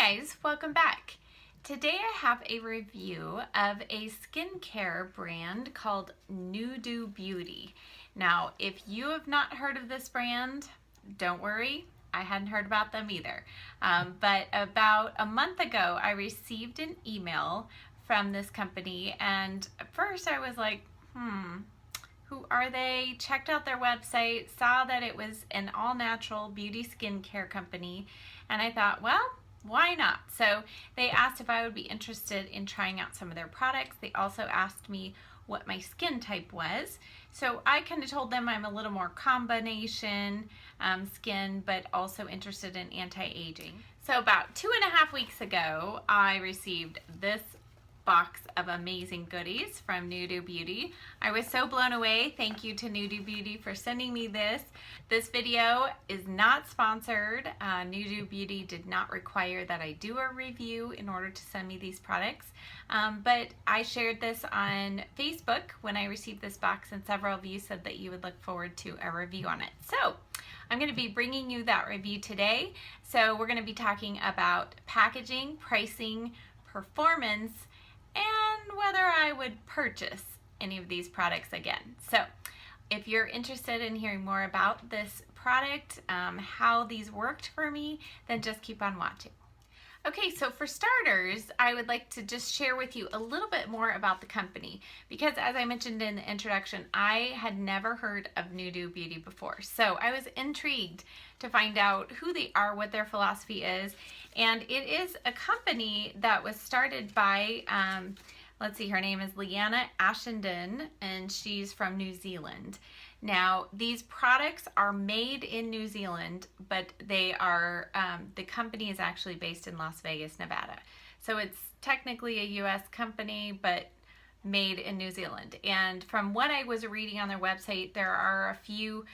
guys, welcome back. Today I have a review of a skincare brand called Nudu Beauty. Now, if you have not heard of this brand, don't worry, I hadn't heard about them either. But about a month ago, I received an email from this company, and at first I was like, who are they? Checked out their website, saw that it was an all-natural beauty skincare company, and I thought, well, why not? So they asked if I would be interested in trying out some of their products. They also asked me what my skin type was. So I kind of told them I'm a little more combination skin, but also interested in anti-aging. So about 2.5 weeks ago, I received this box of amazing goodies from Nudu Beauty. I was so blown away. Thank you to Nudu Beauty for sending me this. This video is not sponsored. Nudu Beauty did not require that I do a review in order to send me these products. But I shared this on Facebook when I received this box, and several of you said that you would look forward to a review on it. So I'm going to be bringing you that review today. So we're going to be talking about packaging, pricing, performance, and whether I would purchase any of these products again. So if you're interested in hearing more about this product, how these worked for me, then just keep on watching. Okay, so for starters, I would like to just share with you a little bit more about the company, because as I mentioned in the introduction, I had never heard of Nudu Beauty before. So I was intrigued to find out who they are, what their philosophy is, and it is a company that was started by, let's see, her name is Leanna Ashenden, and she's from New Zealand. Now, these products are made in New Zealand, but they are, the company is actually based in Las Vegas, Nevada. So it's technically a U.S. company, but made in New Zealand. And from what I was reading on their website, there are a few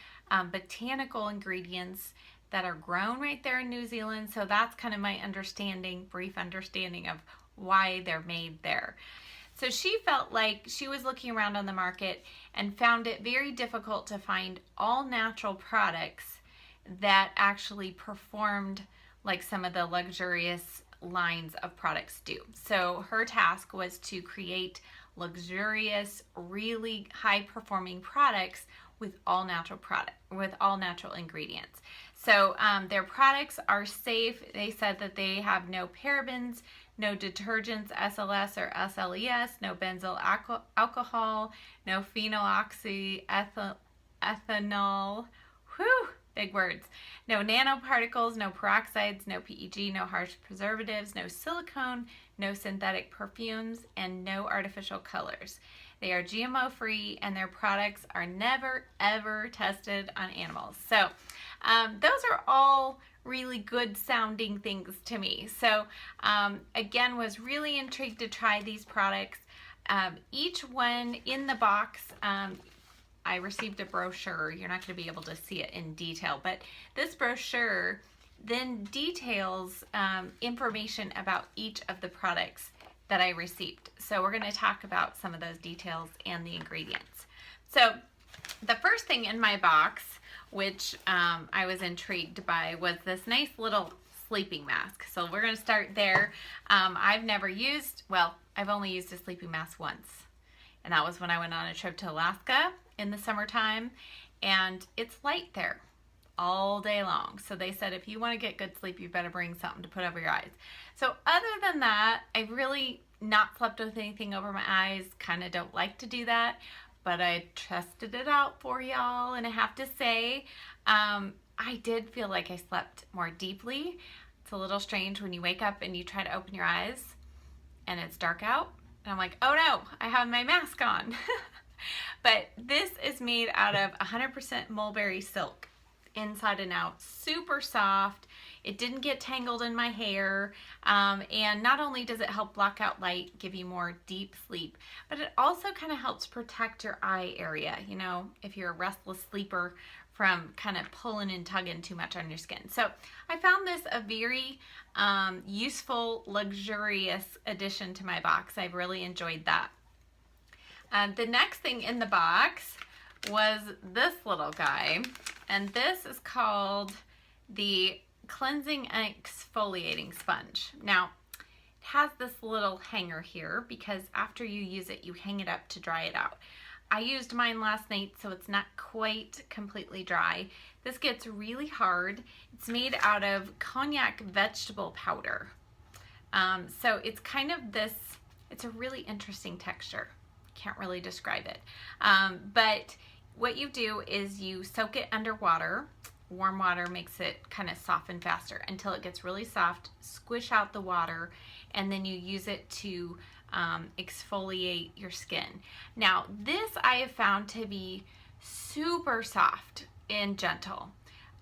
botanical ingredients that are grown right there in New Zealand. So that's kind of my understanding, brief understanding of why they're made there. So she felt like she was looking around on the market and found it very difficult to find all natural products that actually performed like some of the luxurious lines of products do. So her task was to create luxurious, really high performing products with all natural ingredients. So their products are safe. They said that they have no parabens, no detergents, SLS or SLES, no benzyl alcohol, no phenyloxyethanol, whew, big words, no nanoparticles, no peroxides, no PEG, no harsh preservatives, no silicone, no synthetic perfumes, and no artificial colors. They are GMO free, and their products are never ever tested on animals. So those are all really good sounding things to me. So again, was really intrigued to try these products. Each one in the box, I received a brochure. You're not going to be able to see it in detail, but this brochure then details information about each of the products that I received. So we're going to talk about some of those details and the ingredients. So the first thing in my box, which I was intrigued by, was this nice little sleeping mask. So we're going to start there. I've only used a sleeping mask once, and that was when I went on a trip to Alaska in the summertime, and it's light there all day long. So they said if you want to get good sleep, you better bring something to put over your eyes. So other than that, I've really not slept with anything over my eyes. Kind of don't like to do that, but I tested it out for y'all, and I have to say, I did feel like I slept more deeply. It's a little strange when you wake up and you try to open your eyes and it's dark out, and I'm like, oh no, I have my mask on. But this is made out of 100% mulberry silk, inside and out, super soft. It didn't get tangled in my hair, and not only does it help block out light, give you more deep sleep, but it also kind of helps protect your eye area, you know, if you're a restless sleeper, from kind of pulling and tugging too much on your skin. So I found this a very useful, luxurious addition to my box. I've really enjoyed that. The next thing in the box was this little guy, and this is called the cleansing and exfoliating sponge. Now, it has this little hanger here because after you use it, you hang it up to dry it out. I used mine last night, so it's not quite completely dry. This gets really hard. It's made out of cognac vegetable powder. So it's kind of this, it's a really interesting texture. Can't really describe it. But what you do is you soak it under water. Warm water makes it kind of soften faster until it gets really soft. Squish out the water, and then you use it to exfoliate your skin. Now, this I have found to be super soft and gentle.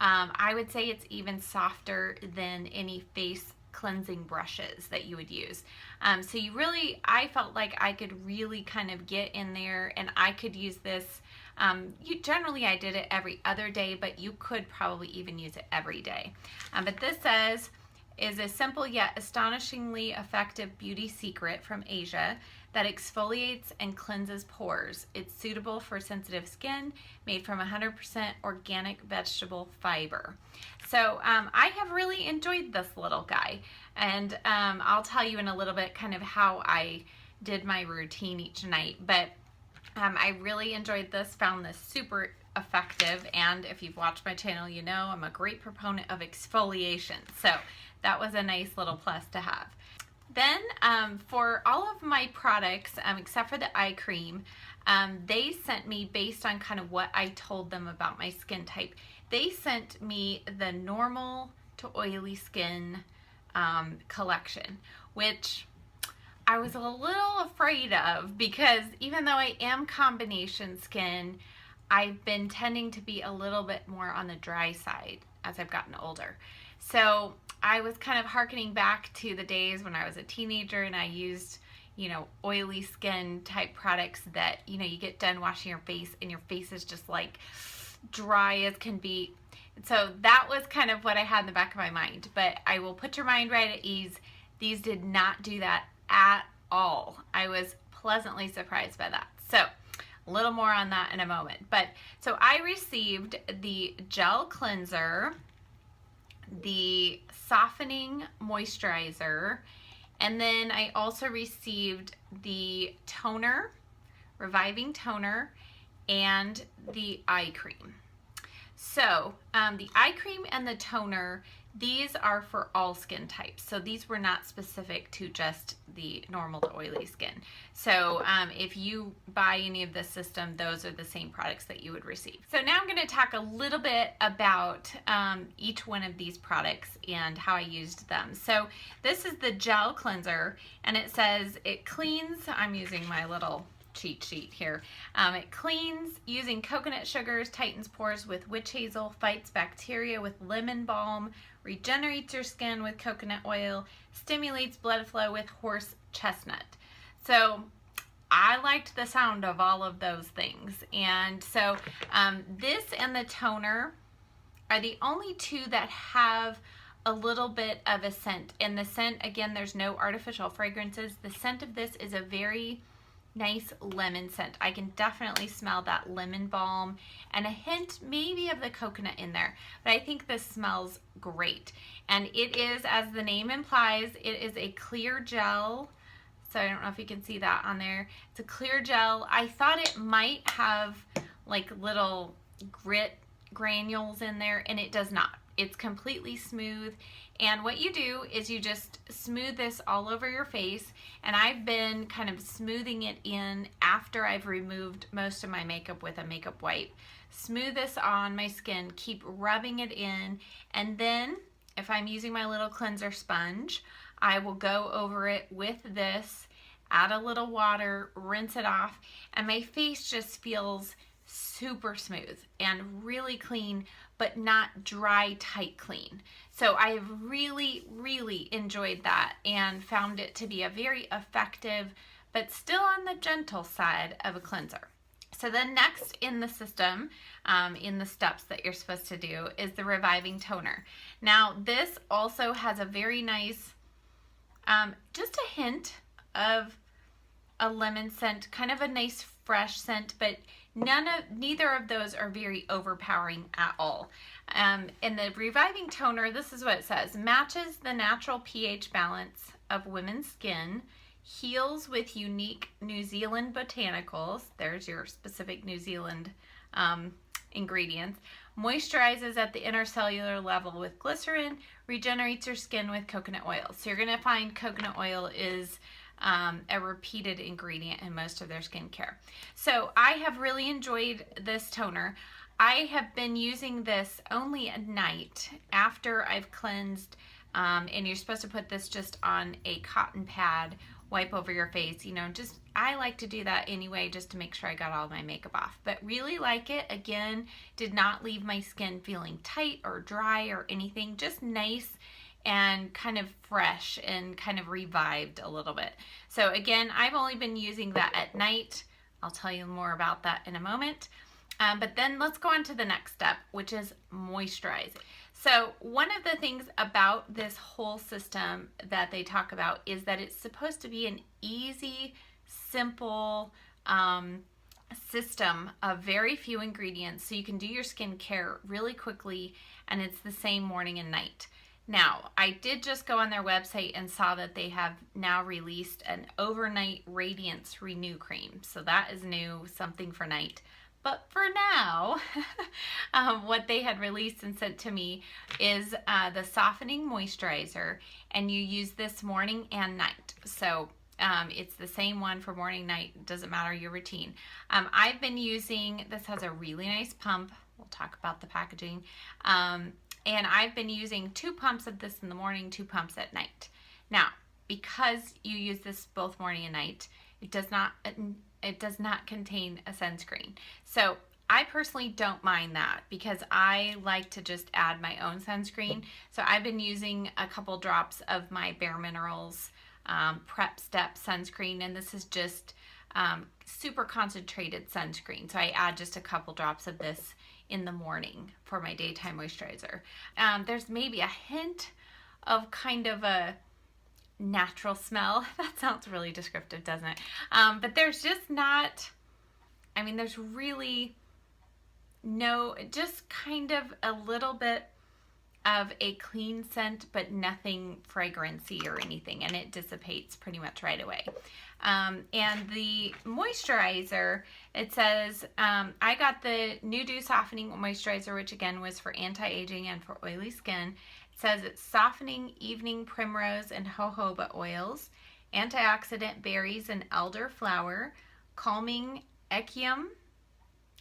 I would say it's even softer than any face cleansing brushes that you would use. So I felt like I could really kind of get in there, and I could use this. Generally I did it every other day, but you could probably even use it every day. But this says, is a simple yet astonishingly effective beauty secret from Asia that exfoliates and cleanses pores. It's suitable for sensitive skin, made from 100% organic vegetable fiber. So I have really enjoyed this little guy, and I'll tell you in a little bit kind of how I did my routine each night, but I really enjoyed this, found this super effective, and if you've watched my channel, you know I'm a great proponent of exfoliation, so that was a nice little plus to have. Then for all of my products, except for the eye cream, they sent me, based on kind of what I told them about my skin type, they sent me the normal to oily skin collection, which I was a little afraid of, because even though I am combination skin, I've been tending to be a little bit more on the dry side as I've gotten older. So I was kind of hearkening back to the days when I was a teenager and I used, you know, oily skin type products that, you know, you get done washing your face and your face is just like dry as can be. So that was kind of what I had in the back of my mind. But I will put your mind right at ease. These did not do that at all. I was pleasantly surprised by that. So a little more on that in a moment. But so I received the gel cleanser, the softening moisturizer, and then I also received the toner, reviving toner, and the eye cream. So the eye cream and the toner, these are for all skin types. So these were not specific to just the normal to oily skin. So if you buy any of this system, those are the same products that you would receive. So now I'm going to talk a little bit about each one of these products and how I used them. So this is the gel cleanser, and it says it cleans. I'm using my little cheat sheet here. It cleans using coconut sugars, tightens pores with witch hazel, fights bacteria with lemon balm, regenerates your skin with coconut oil, stimulates blood flow with horse chestnut. So I liked the sound of all of those things. And so this and the toner are the only two that have a little bit of a scent. And the scent, again, there's no artificial fragrances. The scent of this is a very nice lemon scent. I can definitely smell that lemon balm and a hint maybe of the coconut in there, but I think this smells great. And it is, as the name implies, it is a clear gel. So I don't know if you can see that on there. It's a clear gel. I thought it might have like little grit granules in there, and it does not. It's completely smooth. And what you do is you just smooth this all over your face, and I've been kind of smoothing it in after I've removed most of my makeup with a makeup wipe. Smooth this on my skin, keep rubbing it in, and then if I'm using my little cleanser sponge, I will go over it with this, add a little water, rinse it off, and my face just feels super smooth and really clean, but not dry, tight clean. So I have really, really enjoyed that and found it to be a very effective, but still on the gentle side of a cleanser. So then next in the system, in the steps that you're supposed to do, is the reviving toner. Now this also has a very nice, just a hint of a lemon scent, kind of a nice fresh scent, but neither of those are very overpowering at all. In the Reviving Toner, this is what it says: matches the natural pH balance of women's skin, heals with unique New Zealand botanicals. There's your specific New Zealand ingredients. Moisturizes at the intercellular level with glycerin, regenerates your skin with coconut oil. So you're going to find coconut oil is a repeated ingredient in most of their skincare. So I have really enjoyed this toner. I have been using this only at night after I've cleansed, and you're supposed to put this just on a cotton pad, wipe over your face, you know, just, I like to do that anyway just to make sure I got all my makeup off. But really like it. Again, did not leave my skin feeling tight or dry or anything, just nice and kind of fresh and kind of revived a little bit. So again, I've only been using that at night. I'll tell you more about that in a moment. But then let's go on to the next step, which is moisturizing. So one of the things about this whole system that they talk about is that it's supposed to be an easy, simple system of very few ingredients, so you can do your skincare really quickly, and it's the same morning and night. Now, I did just go on their website and saw that they have now released an overnight radiance renew cream. So that is new, something for night. But for now, what they had released and sent to me is the softening moisturizer, and you use this morning and night. So it's the same one for morning, night, doesn't matter your routine. I've been using, this has a really nice pump. We'll talk about the packaging. And I've been using 2 pumps of this in the morning, 2 pumps at night. Now, because you use this both morning and night, it does not contain a sunscreen. So I personally don't mind that because I like to just add my own sunscreen. So I've been using a couple drops of my Bare Minerals Prep Step sunscreen, and this is just super concentrated sunscreen. So I add just a couple drops of this in the morning for my daytime moisturizer. There's maybe a hint of kind of a natural smell. That sounds really descriptive, doesn't it? But there's just not, I mean, there's really no, just kind of a little bit of a clean scent, but nothing fragrancy or anything, and it dissipates pretty much right away. And the moisturizer, it says, I got the Nudu Softening Moisturizer, which again was for anti-aging and for oily skin. It says it's softening evening primrose and jojoba oils, antioxidant berries and elderflower, calming echium,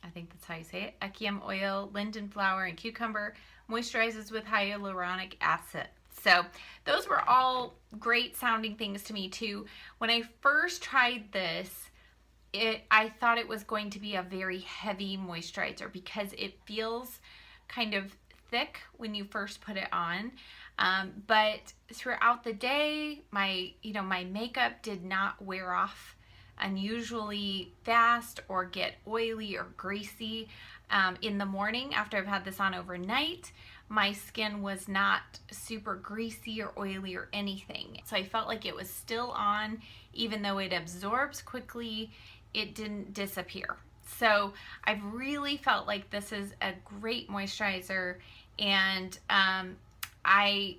I think that's how you say it, echium oil, linden flower, and cucumber, moisturizes with hyaluronic acid. So those were all great sounding things to me too. When I first tried this, I thought it was going to be a very heavy moisturizer because it feels kind of thick when you first put it on. But throughout the day, my makeup did not wear off unusually fast or get oily or greasy. In the morning after I've had this on overnight, my skin was not super greasy or oily or anything. So I felt like it was still on, even though it absorbs quickly, it didn't disappear. So I've really felt like this is a great moisturizer, and I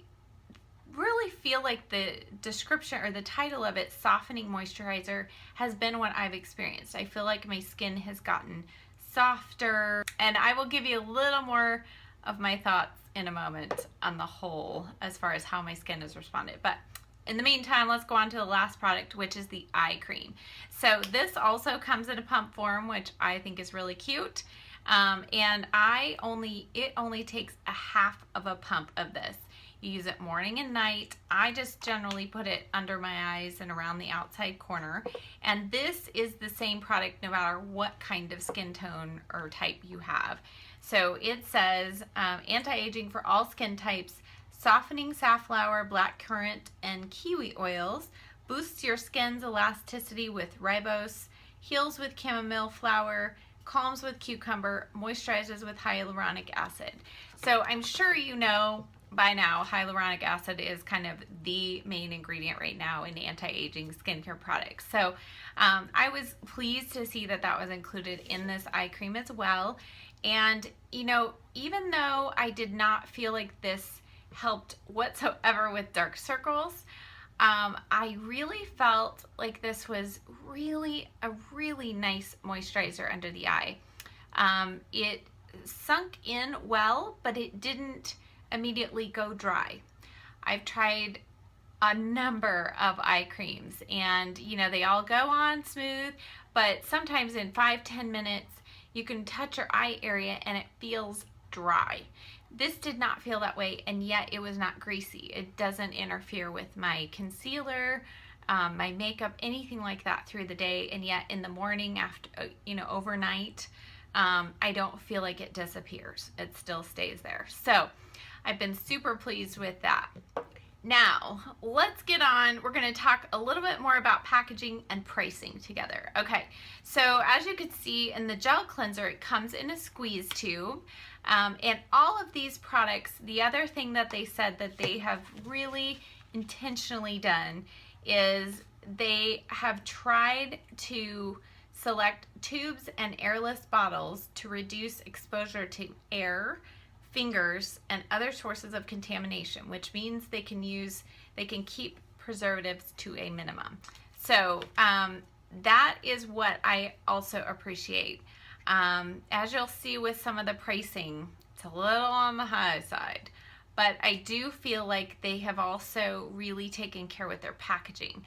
really feel like the description or the title of it, Softening Moisturizer, has been what I've experienced. I feel like my skin has gotten softer, and I will give you a little more of my thoughts in a moment on the whole as far as how my skin has responded. But in the meantime, let's go on to the last product, which is the eye cream. So this also comes in a pump form, which I think is really cute. And it only takes a half of a pump of this. You use it morning and night. I just generally put it under my eyes and around the outside corner. And this is the same product no matter what kind of skin tone or type you have. So it says anti-aging for all skin types, softening safflower, blackcurrant, and kiwi oils, boosts your skin's elasticity with ribose, heals with chamomile flower, calms with cucumber, moisturizes with hyaluronic acid. So I'm sure you know by now hyaluronic acid is kind of the main ingredient right now in anti-aging skincare products. So I was pleased to see that that was included in this eye cream as well. And, you know, even though I did not feel like this helped whatsoever with dark circles, I really felt like this was a really nice moisturizer under the eye. It sunk in well, but it didn't immediately go dry. I've tried a number of eye creams, and you know, they all go on smooth, but sometimes in 5-10 minutes you can touch your eye area and it feels dry. This did not feel that way, and yet it was not greasy. It doesn't interfere with my concealer, my makeup, anything like that through the day, and yet in the morning, after, you know, overnight, I don't feel like it disappears. It still stays there. So I've been super pleased with that. Now, let's get on. We're going to talk a little bit more about packaging and pricing together. Okay, so as you can see in the gel cleanser, it comes in a squeeze tube. And all of these products, the other thing that they said that they have really intentionally done is they have tried to select tubes and airless bottles to reduce exposure to air, fingers, and other sources of contamination, which means they can keep preservatives to a minimum. So that is what I also appreciate. As you'll see with some of the pricing, it's a little on the high side, but I do feel like they have also really taken care with their packaging.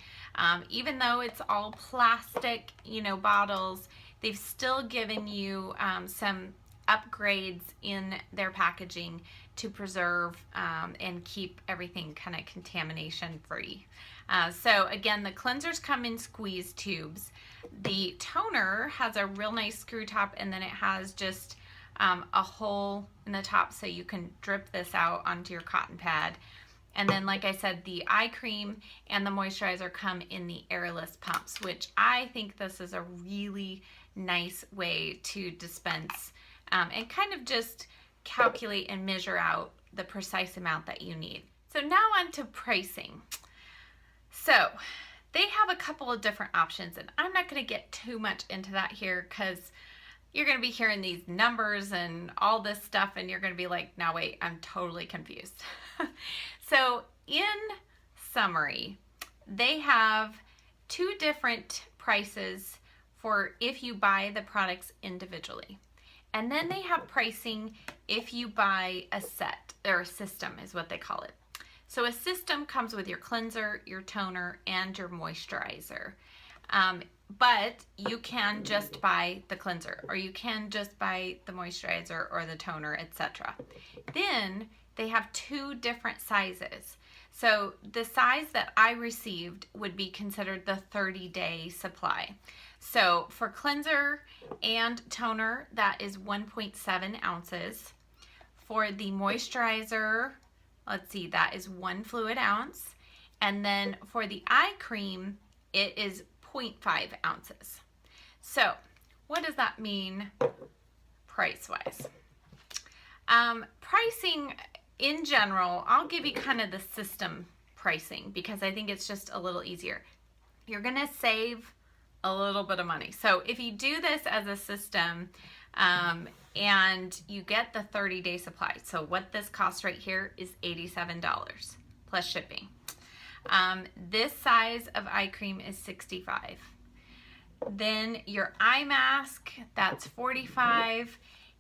Even though it's all plastic, you know, bottles, they've still given you some upgrades in their packaging to preserve and keep everything kind of contamination free. So again, the cleansers come in squeeze tubes. The toner has a real nice screw top, and then it has just a hole in the top so you can drip this out onto your cotton pad. And then, like I said, the eye cream and the moisturizer come in the airless pumps, which I think this is a really nice way to dispense and kind of just calculate and measure out the precise amount that you need. So now on to pricing. So they have a couple of different options, and I'm not going to get too much into that here because you're going to be hearing these numbers and all this stuff, and you're going to be like, now wait, I'm totally confused. So in summary, they have two different prices for if you buy the products individually. And then they have pricing if you buy a set, or a system is what they call it. So a system comes with your cleanser, your toner, and your moisturizer. But you can just buy the cleanser, or you can just buy the moisturizer or the toner, etc. Then they have two different sizes. So the size that I received would be considered the 30-day supply. So for cleanser and toner, that is 1.7 ounces. For the moisturizer, let's see, that is 1 fluid ounce. And then for the eye cream, it is 0.5 ounces. So what does that mean price-wise? Pricing in general, I'll give you kind of the system pricing because I think it's just a little easier. You're gonna save a little bit of money. So if you do this as a system and you get the 30-day supply, so what this costs right here is $87 plus shipping. This size of eye cream is $65. Then your eye mask, that's $45.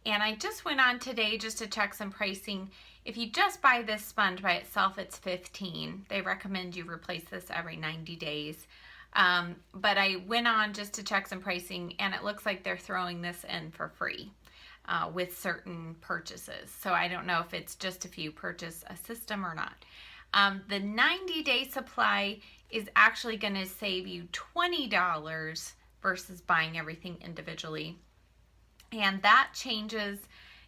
And I just went on today just to check some pricing. If you just buy this sponge by itself, it's $15. They recommend you replace this every 90 days. But I went on just to check some pricing, and it looks like they're throwing this in for free with certain purchases. So I don't know if it's just if you purchase a system or not. The 90-day supply is actually going to save you $20 versus buying everything individually. And that changes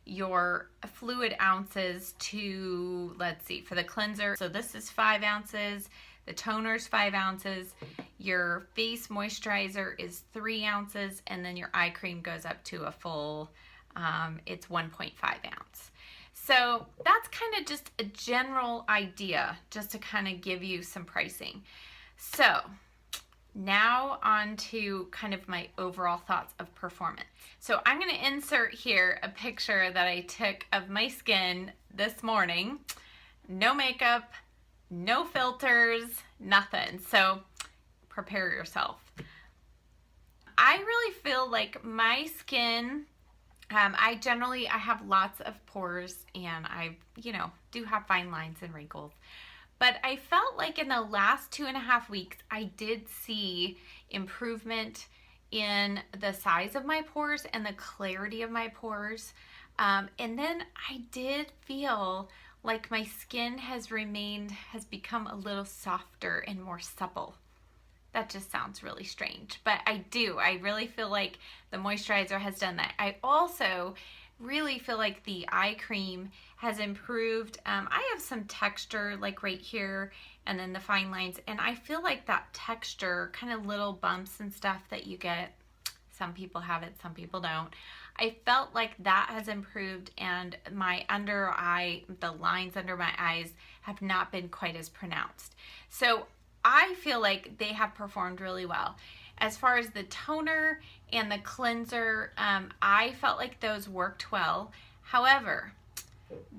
your fluid ounces to, let's see, for the cleanser, so this is 5 ounces, the toner is 5 ounces, your face moisturizer is 3 ounces, and then your eye cream goes up to a full, it's 1.5 ounce. So that's kind of just a general idea, just to kind of give you some pricing. So now on to kind of my overall thoughts of performance. So I'm going to insert here a picture that I took of my skin this morning. No makeup, no filters, nothing. So prepare yourself. I really feel like my skin, I have lots of pores, and I, do have fine lines and wrinkles. But I felt like in the last 2.5 weeks, I did see improvement in the size of my pores and the clarity of my pores. And then I did feel like my skin has become a little softer and more supple. That just sounds really strange, but I really feel like the moisturizer has done that. I also really feel like the eye cream has improved. I have some texture like right here and then the fine lines, and I feel like that texture, kind of little bumps and stuff that you get, some people have it, some people don't. I felt like that has improved, and my under eye, the lines under my eyes have not been quite as pronounced. So I feel like they have performed really well. As far as the toner and the cleanser, I felt like those worked well. However,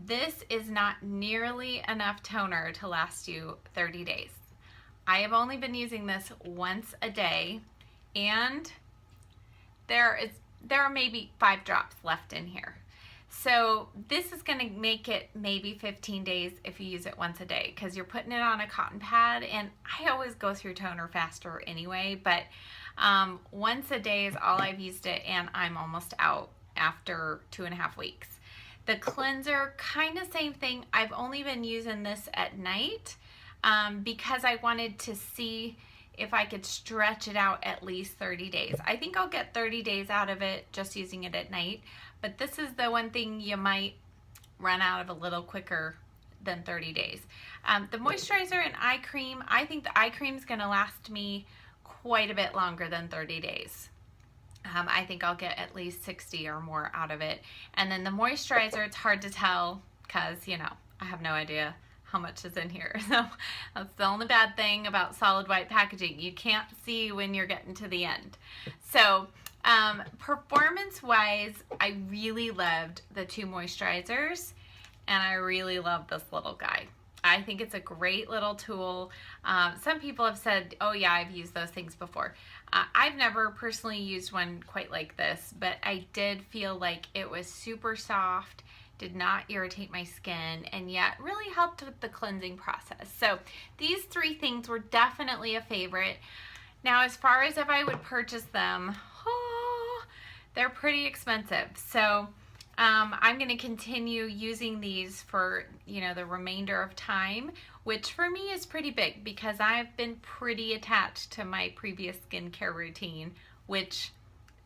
this is not nearly enough toner to last you 30 days. I have only been using this once a day, and there are maybe 5 drops left in here. So this is going to make it maybe 15 days if you use it once a day, because you're putting it on a cotton pad, and I always go through toner faster anyway, but once a day is all I've used it, and I'm almost out after 2.5 weeks. The cleanser, kind of same thing. I've only been using this at night because I wanted to see if I could stretch it out at least 30 days. I think I'll get 30 days out of it just using it at night. But this is the one thing you might run out of a little quicker than 30 days. The moisturizer and eye cream, I think the eye cream is going to last me quite a bit longer than 30 days. I think I'll get at least 60 or more out of it. And then the moisturizer, it's hard to tell because, I have no idea how much is in here. So that's the only bad thing about solid white packaging. You can't see when you're getting to the end. So performance-wise, I really loved the 2 moisturizers, and I really love this little guy. I think it's a great little tool. Some people have said, oh yeah, I've used those things before. I've never personally used one quite like this, but I did feel like it was super soft, did not irritate my skin, and yet really helped with the cleansing process. So these 3 things were definitely a favorite. Now, as far as if I would purchase them, they're pretty expensive. So I'm going to continue using these for, the remainder of time, which for me is pretty big because I've been pretty attached to my previous skincare routine, which,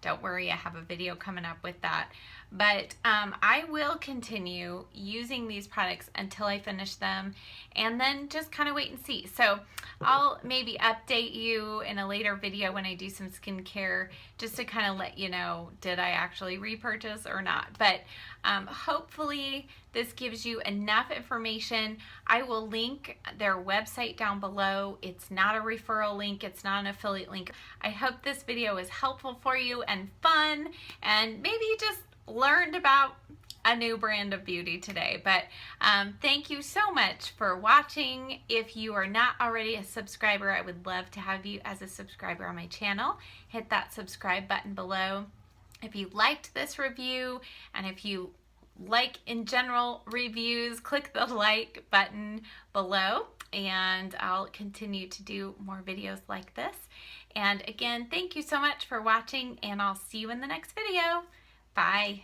don't worry, I have a video coming up with that. But I will continue using these products until I finish them, and then just kind of wait and see. So I'll maybe update you in a later video when I do some skincare, just to kind of let you know, did I actually repurchase or not. But hopefully this gives you enough information. I will link their website down below. It's not a referral link. It's not an affiliate link. I hope this video is helpful for you and fun, and maybe you just learned about a new brand of beauty today. But thank you so much for watching. If you are not already a subscriber, I would love to have you as a subscriber on my channel. Hit that subscribe button below. If you liked this review, and if you like in general reviews, click the like button below, and I'll continue to do more videos like this. And again, thank you so much for watching, and I'll see you in the next video. Bye.